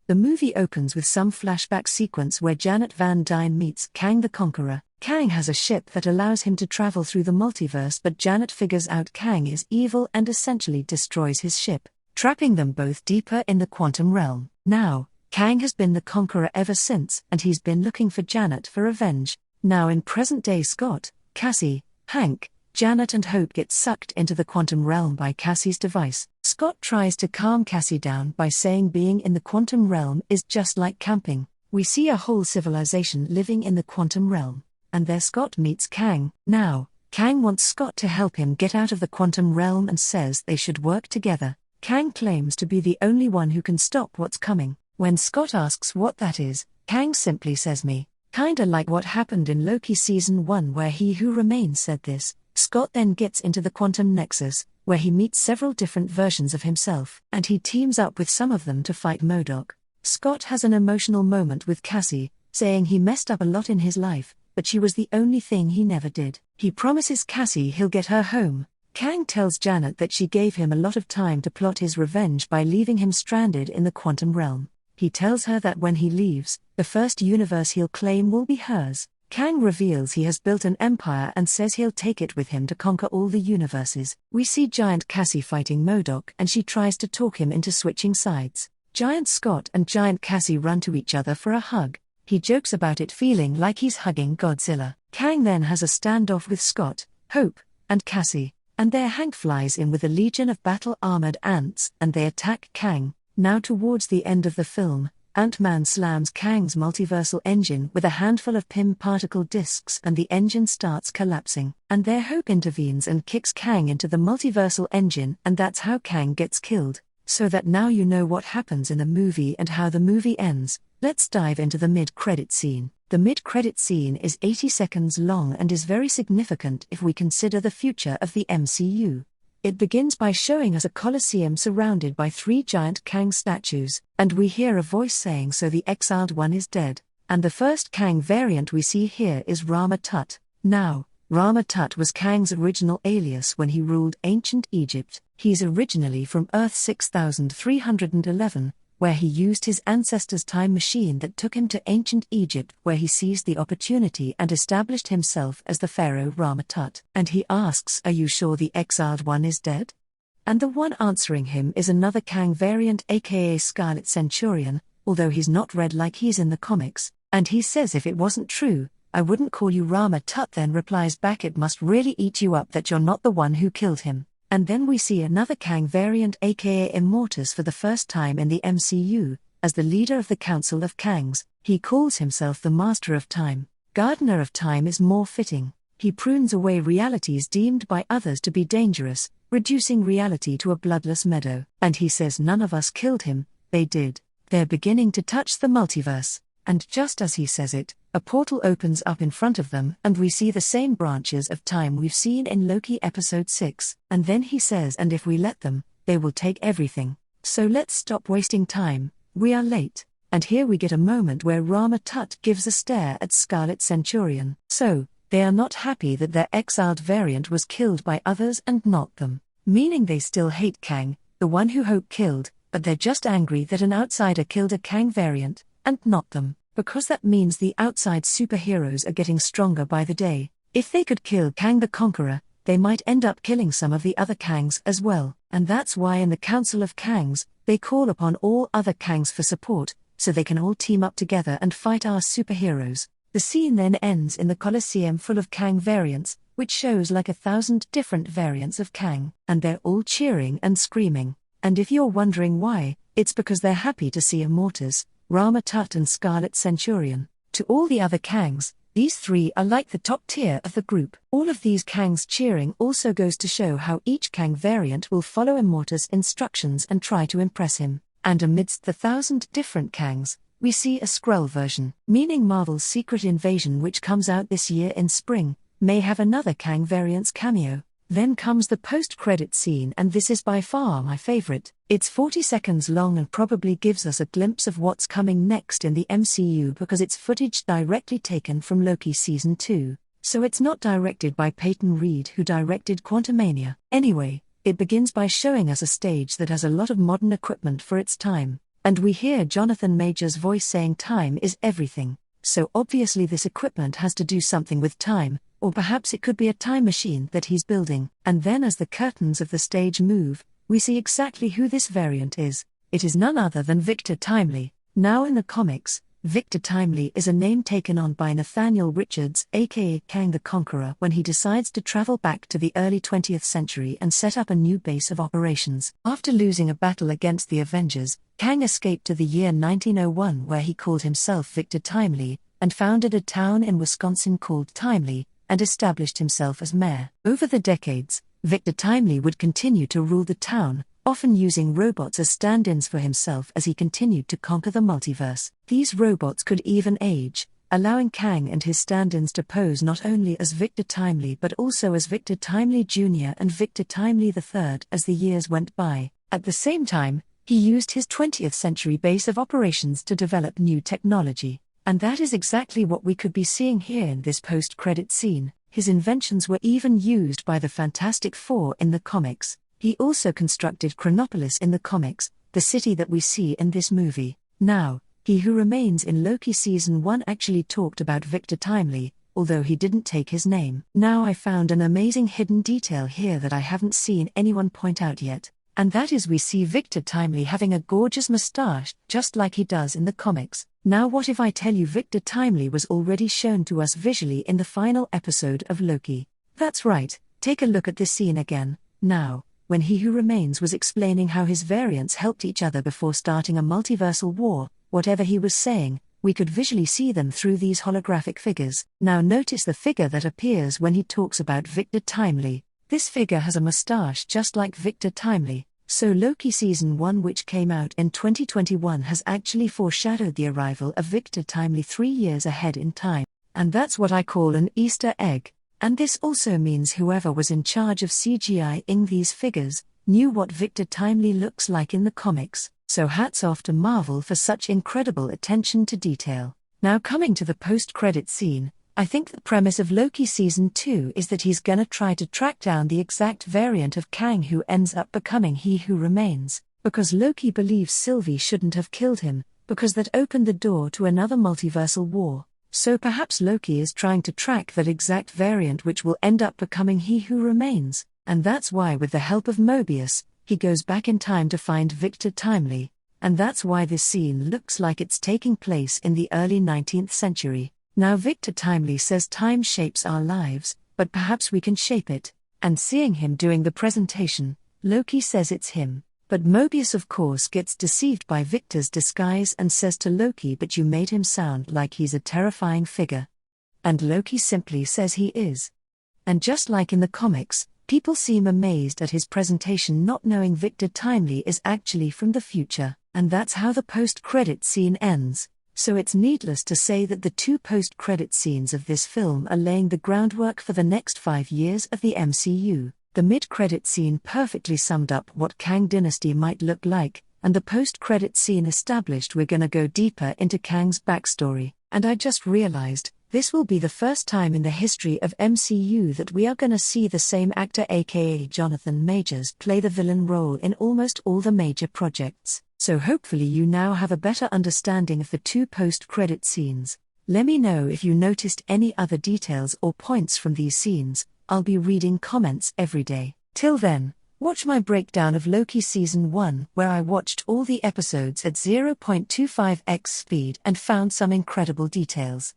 The movie opens with some flashback sequence where Janet Van Dyne meets Kang the Conqueror. Kang has a ship that allows him to travel through the multiverse, but Janet figures out Kang is evil and essentially destroys his ship, trapping them both deeper in the quantum realm. Now, Kang has been the Conqueror ever since, and he's been looking for Janet for revenge. Now in present-day Scott, Cassie, Hank, Janet and Hope get sucked into the quantum realm by Cassie's device. Scott tries to calm Cassie down by saying being in the quantum realm is just like camping. We see a whole civilization living in the quantum realm, and there Scott meets Kang. Now, Kang wants Scott to help him get out of the quantum realm and says they should work together. Kang claims to be the only one who can stop what's coming. When Scott asks what that is, Kang simply says me. Kinda like what happened in Loki Season 1 where He Who Remains said this. Scott then gets into the Quantum Nexus, where he meets several different versions of himself, and he teams up with some of them to fight MODOK. Scott has an emotional moment with Cassie, saying he messed up a lot in his life, but she was the only thing he never did. He promises Cassie he'll get her home. Kang tells Janet that she gave him a lot of time to plot his revenge by leaving him stranded in the quantum realm. He tells her that when he leaves, the first universe he'll claim will be hers. Kang reveals he has built an empire and says he'll take it with him to conquer all the universes. We see Giant Cassie fighting MODOK and she tries to talk him into switching sides. Giant Scott and Giant Cassie run to each other for a hug. He jokes about it feeling like he's hugging Godzilla. Kang then has a standoff with Scott, Hope, and Cassie, and there Hank flies in with a legion of battle-armored ants and they attack Kang. Now towards the end of the film, Ant-Man slams Kang's multiversal engine with a handful of Pym particle discs and the engine starts collapsing. And there Hope intervenes and kicks Kang into the multiversal engine, and that's how Kang gets killed. So that now you know what happens in the movie and how the movie ends, let's dive into the mid-credit scene. The mid-credit scene is 80 seconds long and is very significant if we consider the future of the MCU. It begins by showing us a coliseum surrounded by 3 giant Kang statues, and we hear a voice saying so the exiled one is dead. And the first Kang variant we see here is Rama Tut. Now, Rama Tut was Kang's original alias when he ruled ancient Egypt. He's originally from Earth 6311, where he used his ancestors' time machine that took him to ancient Egypt, where he seized the opportunity and established himself as the pharaoh Rama Tut. And he asks, "Are you sure the exiled one is dead?" And the one answering him is another Kang variant aka Scarlet Centurion, although he's not red like he's in the comics. And he says if it wasn't true, I wouldn't call you Rama Tut. Then replies back, it must really eat you up that you're not the one who killed him. And then we see another Kang variant aka Immortus for the first time in the MCU, as the leader of the Council of Kangs. He calls himself the Master of Time. Gardener of Time is more fitting. He prunes away realities deemed by others to be dangerous, reducing reality to a bloodless meadow. And he says none of us killed him, they did. They're beginning to touch the multiverse. And just as he says it, a portal opens up in front of them and we see the same branches of time we've seen in Loki episode 6. And then he says, and if we let them, they will take everything. So let's stop wasting time, we are late. And here we get a moment where Rama Tut gives a stare at Scarlet Centurion. So, they are not happy that their exiled variant was killed by others and not them. Meaning they still hate Kang, the one who Hope killed, but they're just angry that an outsider killed a Kang variant, and not them, because that means the outside superheroes are getting stronger by the day. If they could kill Kang the Conqueror, they might end up killing some of the other Kangs as well, and that's why in the Council of Kangs, they call upon all other Kangs for support, so they can all team up together and fight our superheroes. The scene then ends in the Colosseum full of Kang variants, which shows like 1,000 different variants of Kang, and they're all cheering and screaming. And if you're wondering why, it's because they're happy to see Immortus, Rama Tut and Scarlet Centurion. To all the other Kangs, these 3 are like the top tier of the group. All of these Kangs cheering also goes to show how each Kang variant will follow Immortus' instructions and try to impress him. And amidst the 1,000 different Kangs, we see a Skrull version, meaning Marvel's Secret Invasion, which comes out this year in spring, may have another Kang variant's cameo. Then comes the post-credit scene, and this is by far my favorite. It's 40 seconds long and probably gives us a glimpse of what's coming next in the MCU because it's footage directly taken from Loki Season 2. So it's not directed by Peyton Reed, who directed Quantumania. Anyway, it begins by showing us a stage that has a lot of modern equipment for its time. And we hear Jonathan Majors' voice saying time is everything, so obviously this equipment has to do something with time, or perhaps it could be a time machine that he's building. And then as the curtains of the stage move, we see exactly who this variant is. It is none other than Victor Timely. Now in the comics, Victor Timely is a name taken on by Nathaniel Richards, aka Kang the Conqueror, when he decides to travel back to the early 20th century and set up a new base of operations. After losing a battle against the Avengers, Kang escaped to the year 1901, where he called himself Victor Timely, and founded a town in Wisconsin called Timely, and established himself as mayor. Over the decades, Victor Timely would continue to rule the town, often using robots as stand-ins for himself as he continued to conquer the multiverse. These robots could even age, allowing Kang and his stand-ins to pose not only as Victor Timely but also as Victor Timely Jr. and Victor Timely III as the years went by. At the same time, he used his 20th century base of operations to develop new technology. And that is exactly what we could be seeing here in this post-credit scene. His inventions were even used by the Fantastic Four in the comics. He also constructed Chronopolis in the comics, the city that we see in this movie. Now, He Who Remains in Loki Season 1 actually talked about Victor Timely, although he didn't take his name. Now I found an amazing hidden detail here that I haven't seen anyone point out yet, and that is we see Victor Timely having a gorgeous mustache, just like he does in the comics. Now what if I tell you Victor Timely was already shown to us visually in the final episode of Loki? That's right, take a look at this scene again. Now, when He Who Remains was explaining how his variants helped each other before starting a multiversal war, whatever he was saying, we could visually see them through these holographic figures. Now notice the figure that appears when he talks about Victor Timely. This figure has a mustache just like Victor Timely, so Loki Season 1, which came out in 2021, has actually foreshadowed the arrival of Victor Timely 3 years ahead in time. And that's what I call an Easter egg. And this also means whoever was in charge of CGI-ing these figures knew what Victor Timely looks like in the comics, so hats off to Marvel for such incredible attention to detail. Now coming to the post-credit scene, I think the premise of Loki Season 2 is that he's gonna try to track down the exact variant of Kang who ends up becoming He Who Remains, because Loki believes Sylvie shouldn't have killed him, because that opened the door to another multiversal war. So perhaps Loki is trying to track that exact variant which will end up becoming He Who Remains, and that's why with the help of Mobius, he goes back in time to find Victor Timely, and that's why this scene looks like it's taking place in the early 19th century. Now Victor Timely says time shapes our lives, but perhaps we can shape it, and seeing him doing the presentation, Loki says it's him. But Mobius of course gets deceived by Victor's disguise and says to Loki, but you made him sound like he's a terrifying figure. And Loki simply says he is. And just like in the comics, people seem amazed at his presentation, not knowing Victor Timely is actually from the future, and that's how the post-credit scene ends. So it's needless to say that the 2 post-credit scenes of this film are laying the groundwork for the next 5 years of the MCU. The mid-credit scene perfectly summed up what Kang Dynasty might look like, and the post-credit scene established we're gonna go deeper into Kang's backstory. And I just realized, this will be the first time in the history of MCU that we are gonna see the same actor aka Jonathan Majors play the villain role in almost all the major projects. So hopefully you now have a better understanding of the 2 post-credit scenes. Let me know if you noticed any other details or points from these scenes. I'll be reading comments every day. Till then, watch my breakdown of Loki Season 1, where I watched all the episodes at 0.25x speed and found some incredible details.